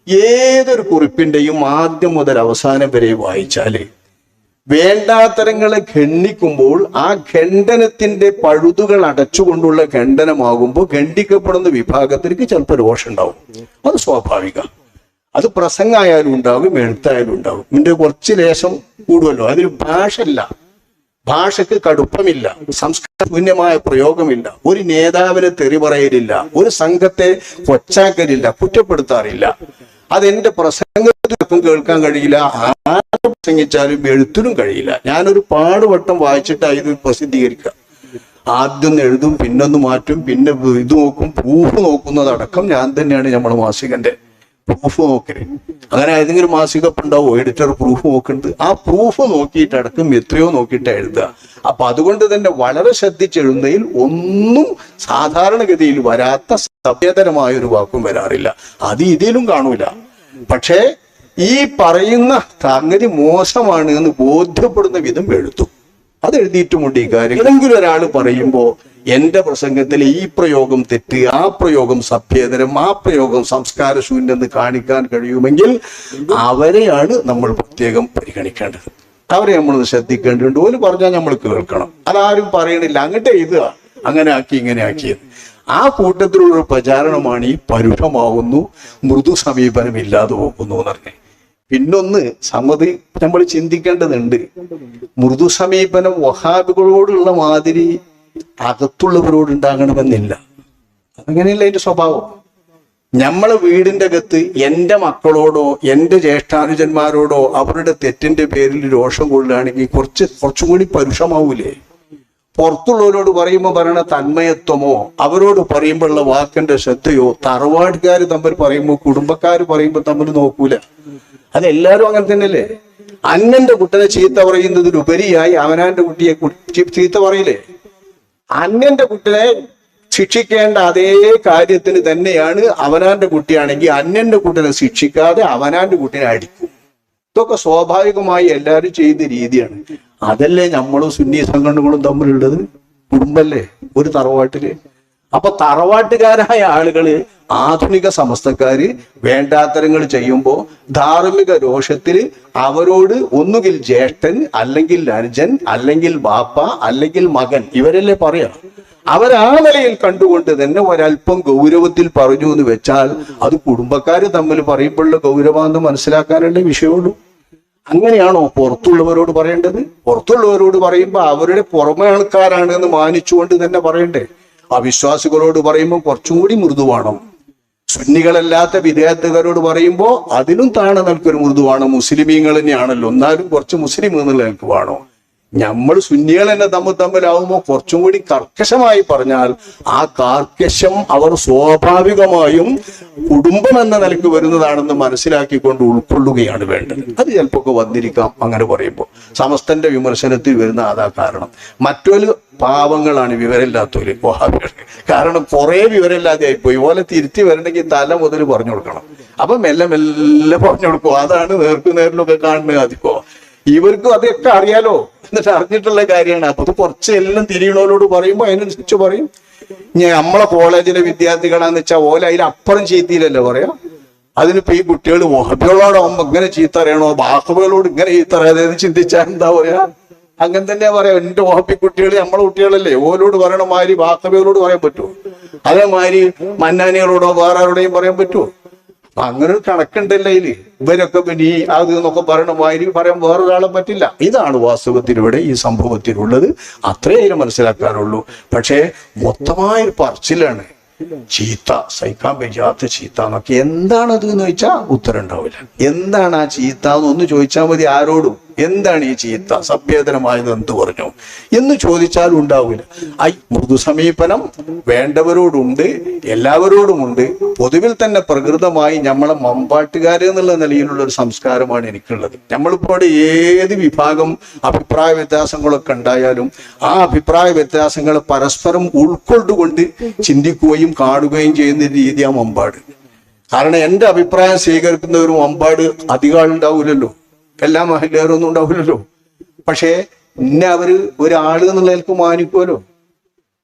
ഏതൊരു കുറിപ്പിന്റെയും ആദ്യം മുതൽ അവസാനം വരെ വായിച്ചാല് വേണ്ടാത്തരങ്ങളെ ഖണ്ഡിക്കുമ്പോൾ ആ ഖണ്ഡനത്തിന്റെ പഴുതുകൾ അടച്ചുകൊണ്ടുള്ള ഖണ്ഡനമാകുമ്പോൾ ഖണ്ഡിക്കപ്പെടുന്ന വിഭാഗത്തിലേക്ക് ചിലപ്പോൾ രോഷം ഉണ്ടാവും. അത് സ്വാഭാവിക. അത് പ്രസംഗമായാലും ഉണ്ടാകും, എഴുത്തായാലും ഉണ്ടാകും. ഇതിന്റെ കുറച്ച് ലേശം കൂടുമല്ലോ. അതിന് ഭാഷയില്ല, ഭാഷക്ക് കടുപ്പമില്ല, സംസ്കാരശൂന്യമായ പ്രയോഗമില്ല, ഒരു നേതാവിനെ തെറി പറയലില്ല, ഒരു സംഘത്തെ കൊച്ചാക്കലില്ല, കുറ്റപ്പെടുത്താറില്ല. അതെന്റെ പ്രസംഗത്തിനും കേൾക്കാൻ കഴിയില്ല, ആരെ പ്രസംഗിച്ചാലും എഴുത്തിനും കഴിയില്ല. ഞാനൊരു പാടുവട്ടം വായിച്ചിട്ടാണ് ഇത് പ്രസിദ്ധീകരിക്കുക. ആദ്യം എഴുതും, പിന്നൊന്ന് മാറ്റും, പിന്നെ ഇത് നോക്കും, പ്രൂഫ് നോക്കുന്നതടക്കം ഞാൻ തന്നെയാണ് നമ്മുടെ മാസികന്റെ പ്രൂഫ് നോക്കല്. അങ്ങനെ ഏതെങ്കിലും മാസികപ്പ് ഉണ്ടാവോ എഡിറ്റർ പ്രൂഫ് നോക്കുന്നത്? ആ പ്രൂഫ് നോക്കിയിട്ടടക്കം എത്രയോ നോക്കിയിട്ട് എഴുതുക. അപ്പൊ അതുകൊണ്ട് തന്നെ വളരെ ശ്രദ്ധിച്ചെഴുതുന്നതിൽ ഒന്നും സാധാരണഗതിയിൽ വരാത്ത സഭ്യതരമായൊരു വാക്കും വരാറില്ല. അത് ഇതിലും കാണൂല. പക്ഷേ ഈ പറയുന്ന സംഗതി മോശമാണ് എന്ന് ബോധ്യപ്പെടുന്ന വിധം എഴുതും. അത് എഴുതിയിട്ടുമുണ്ട് ഈ കാര്യം. ഏതെങ്കിലും ഒരാൾ പറയുമ്പോൾ എന്റെ പ്രസംഗത്തിൽ ഈ പ്രയോഗം തെറ്റ്, ആ പ്രയോഗം സഭ്യേതരം, ആ പ്രയോഗം സംസ്കാരശൂന്യം എന്ന് കാണിക്കാൻ കഴിയുമെങ്കിൽ അവരെയാണ് നമ്മൾ പ്രത്യേകം പരിഗണിക്കേണ്ടത്. അവരെ നമ്മൾ ശ്രദ്ധിക്കേണ്ടതുണ്ട്. ഓല് പറഞ്ഞാൽ നമ്മൾ കേൾക്കണം. അതാരും പറയണില്ല, അങ്ങോട്ട് എഴുതുക, അങ്ങനെ ആക്കി ഇങ്ങനെ ആക്കിയത്. ആ കൂട്ടത്തിലുള്ള പ്രചാരണമാണ് ഈ പരുഷമാവുന്നു, മൃദു സമീപനം ഇല്ലാതെ പോകുന്നു എന്ന് പറഞ്ഞേ. പിന്നൊന്ന് സമ്മതി നമ്മൾ ചിന്തിക്കേണ്ടതുണ്ട്. മൃദു സമീപനം വഹാബികളോടുള്ള മാതിരി അകത്തുള്ളവരോട് ഉണ്ടാകണമെന്നില്ല. അതങ്ങനെയല്ല അതിന്റെ സ്വഭാവം. നമ്മളെ വീടിന്റെ അകത്ത് എൻ്റെ മക്കളോടോ എൻ്റെ ജ്യേഷ്ഠാനുജന്മാരോടോ അവരുടെ തെറ്റിന്റെ പേരിൽ രോഷം കൊള്ളുകയാണെങ്കിൽ കുറച്ചും കൂടി പരുഷമാവൂലേ? പുറത്തുള്ളവരോട് പറയുമ്പോൾ പറയണ തന്മയത്വമോ അവരോട് പറയുമ്പോഴുള്ള വാക്കിന്റെ ശ്രദ്ധയോ തറവാട്ടുകാർ തമ്മിൽ പറയുമ്പോൾ കുടുംബക്കാർ പറയുമ്പോൾ തമ്മിൽ നോക്കൂല. അതെല്ലാരും അങ്ങനെ തന്നെയല്ലേ? അന്നന്റെ കുട്ടനെ ചീത്ത പറയുന്നതിനുപരിയായി അവനാന്റെ കുട്ടിയെ ചീത്ത പറയില്ലേ? അന്യന്റെ കുട്ടിനെ ശിക്ഷിക്കേണ്ട അതേ കാര്യത്തിന് തന്നെയാണ് അവനാന്റെ കുട്ടിയാണെങ്കിൽ അന്യന്റെ കുട്ടിനെ ശിക്ഷിക്കാതെ അവനാന്റെ കുട്ടിനെ അടിക്കും. ഇതൊക്കെ സ്വാഭാവികമായി എല്ലാവരും ചെയ്യുന്ന രീതിയാണ്. അതല്ലേ നമ്മളും സുന്നി സംഘടനകളും തമ്മിലുള്ളത്? കുടുംബല്ലേ ഒരു തറവാട്ടില്. അപ്പൊ തറവാട്ടുകാരായ ആളുകള് ആധുനിക സമസ്തക്കാര് വേണ്ടാത്തരങ്ങൾ ചെയ്യുമ്പോൾ ധാർമ്മിക രോഷത്തിൽ അവരോട് ഒന്നുകിൽ ജ്യേഷ്ഠൻ, അല്ലെങ്കിൽ അനുജൻ, അല്ലെങ്കിൽ ബാപ്പ, അല്ലെങ്കിൽ മകൻ, ഇവരല്ലേ പറയാ. അവരാ നിലയിൽ കണ്ടുകൊണ്ട് തന്നെ ഒരല്പം ഗൗരവത്തിൽ പറഞ്ഞു എന്ന് വെച്ചാൽ അത് കുടുംബക്കാര് തമ്മിൽ പറയുമ്പോഴുള്ള ഗൗരവമെന്ന് മനസ്സിലാക്കാനുള്ള വിഷയമുള്ളൂ. അങ്ങനെയാണോ പുറത്തുള്ളവരോട് പറയേണ്ടത്? പുറത്തുള്ളവരോട് പറയുമ്പോൾ അവരുടെ പുറമെ ആൾക്കാരാണ് എന്ന് മാനിച്ചുകൊണ്ട് തന്നെ പറയണ്ടേ? അവിശ്വാസികളോട് പറയുമ്പോൾ കുറച്ചും കൂടി മൃദുവാണോ? സുന്നികളല്ലാത്ത വിദേഹത്തുകാരോട് പറയുമ്പോൾ അതിലും താഴെ നിൽക്കൊരു മൃദുവാണ്. മുസ്ലിമീങ്ങൾ തന്നെയാണല്ലോ, എന്നാലും കുറച്ച് മുസ്ലിം എന്നുള്ള നിൽക്ക് വേണോ? നമ്മൾ സുന്നികൾ തന്നെ തമ്മിലാവുമ്പോൾ കുറച്ചും കൂടി കർക്കശമായി പറഞ്ഞാൽ ആ കാർക്കശം അവർ സ്വാഭാവികമായും കുടുംബം എന്ന നിലക്ക് വരുന്നതാണെന്ന് മനസ്സിലാക്കിക്കൊണ്ട് ഉൾക്കൊള്ളുകയാണ് വേണ്ടത്. അത് ചിലപ്പോൾ വന്നിരിക്കാം അങ്ങനെ പറയുമ്പോൾ. സമസ്തന്റെ വിമർശനത്തിൽ വരുന്ന അതാ കാരണം. മറ്റൊരു പാവങ്ങളാണ് വിവരമില്ലാത്തവര് വഹാബികൾ. കാരണം കുറെ വിവരമില്ലാതെ ആയിപ്പോയി. ഓലെ തിരുത്തി വരണമെങ്കിൽ തല മുതൽ പറഞ്ഞു കൊടുക്കണം. അപ്പൊ മെല്ലെ മെല്ലെ പറഞ്ഞു കൊടുക്കും. അതാണ് നേർക്കുനേരിലൊക്കെ കാണുന്നത്. അതിപ്പോ ഇവർക്കും അതൊക്കെ അറിയാലോ, എന്നിട്ട് അറിഞ്ഞിട്ടുള്ള കാര്യമാണ്. അപ്പൊ കുറച്ച് എല്ലാം തിരിയണോലോട് പറയുമ്പോൾ അതിനനുസരിച്ച് പറയും. ഞാൻ നമ്മളെ കോളേജിലെ വിദ്യാർത്ഥികളാന്ന് വെച്ചാൽ ഓല അതിലപ്പുറം ചീത്തയിലല്ലേ പറയാ. അതിനിപ്പോ ഈ കുട്ടികൾ വഹാബികളോടാവുമ്പോ ഇങ്ങനെ ചീത്ത അറിയണോ, ബാഹബികളോട് ഇങ്ങനെ ചീത്ത അറിയാതെ ചിന്തിച്ചാൽ എന്താ പറയാ? അങ്ങനെ തന്നെയാ പറയാ. എന്റെ വഹാബി കുട്ടികൾ നമ്മളെ കുട്ടികളല്ലേ, ഓലോട് പറയണ മാതിരി ബാഹബികളോട് പറയാൻ പറ്റുമോ? അതേമാതിരി മന്നാനികളോടോ വേറെ ആരോടെയും പറയാൻ പറ്റുമോ? അങ്ങനെ ഒരു കണക്കുണ്ടല്ലോ ഇതില്. ഇവരൊക്കെ പിന്നെ ഈ അത് എന്നൊക്കെ പറയണ മാതിരി പറയാൻ വേറൊരാളെ പറ്റില്ല. ഇതാണ് വാസ്തവത്തിൽ ഇവിടെ ഈ സംഭവത്തിലുള്ളത്. അത്രേ അതിന് മനസ്സിലാക്കാനുള്ളൂ. പക്ഷേ മൊത്തമായൊരു പറച്ചിലാണ്. ചീത്ത, സഹിക്കാൻ പറ്റാത്ത ചീത്ത എന്നൊക്കെ. എന്താണത് എന്ന് ചോദിച്ചാൽ ഉത്തരം ഉണ്ടാവില്ല. എന്താണ് ആ ചീത്ത എന്നൊന്ന് ചോദിച്ചാൽ മതി. ആരോടും എന്താണ് ഈ ചീത്ത, സഭ്യേതരമായത് എന്ത് പറഞ്ഞു എന്ന് ചോദിച്ചാൽ ഉണ്ടാവില്ല. മൃദു സമീപനം വേണ്ടവരോടുണ്ട്, എല്ലാവരോടുമുണ്ട്. പൊതുവിൽ തന്നെ പ്രകൃതമായി നമ്മളെ മമ്പാട്ടുകാര് എന്നുള്ള നിലയിലുള്ള ഒരു സംസ്കാരമാണ് എനിക്കുള്ളത്. നമ്മളിപ്പോൾ ഏത് വിഭാഗം അഭിപ്രായ വ്യത്യാസങ്ങളൊക്കെ ഉണ്ടായാലും ആ അഭിപ്രായ വ്യത്യാസങ്ങൾ പരസ്പരം ഉൾക്കൊണ്ടുകൊണ്ട് ചിന്തിക്കുകയും കാണുകയും ചെയ്യുന്ന രീതിയാണ് മമ്പാട്. കാരണം എൻ്റെ അഭിപ്രായം സ്വീകരിക്കുന്ന ഒരു മമ്പാട് അധികം ആളുണ്ടാവില്ലല്ലോ, എല്ലാ മഹിളേറൊന്നും ഉണ്ടാവില്ലല്ലോ. പക്ഷേ എന്നെ അവര് ഒരാള് എന്നുള്ളതിലേക്ക് മാനിക്കുമല്ലോ,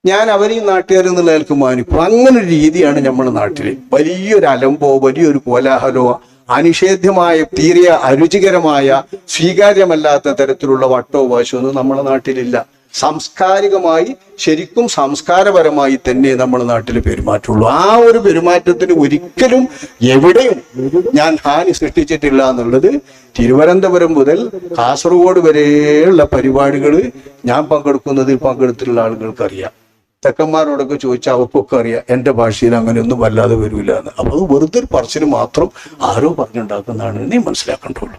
ഞാൻ അവരെയും നാട്ടുകാരെന്നുള്ള നിലക്ക് മാനിക്കും. അങ്ങനെ ഒരു രീതിയാണ് നമ്മുടെ നാട്ടില്. വലിയൊരു അലമ്പോ വലിയൊരു കോലാഹലോ അനിഷേധ്യമായ തീരെ അരുചികരമായ സ്വീകാര്യമല്ലാത്ത തരത്തിലുള്ള വട്ടോ വാശോ ഒന്നും നമ്മുടെ നാട്ടിലില്ല. സാംസ്കാരികമായി ശരിക്കും സംസ്കാരപരമായി തന്നെ നമ്മുടെ നാട്ടിൽ പെരുമാറ്റമുള്ളൂ. ആ ഒരു പെരുമാറ്റത്തിന് ഒരിക്കലും എവിടെയും ഞാൻ ഹാനി സൃഷ്ടിച്ചിട്ടില്ല എന്നുള്ളത് തിരുവനന്തപുരം മുതൽ കാസർഗോഡ് വരെയുള്ള പരിപാടികൾ ഞാൻ പങ്കെടുത്തിട്ടുള്ള ആളുകൾക്കറിയാം. തെക്കന്മാരോടൊക്കെ ചോദിച്ചാൽ അവർക്കൊക്കെ അറിയാം എൻ്റെ ഭാഷയിൽ അങ്ങനെയൊന്നും വല്ലാതെ വരില്ല എന്ന്. അപ്പോൾ അത് വെറുതെ ഒരു പറച്ചിന് മാത്രം ആരോ പറഞ്ഞുണ്ടാക്കുന്നതാണ് നീ മനസ്സിലാക്കേണ്ടുള്ളൂ.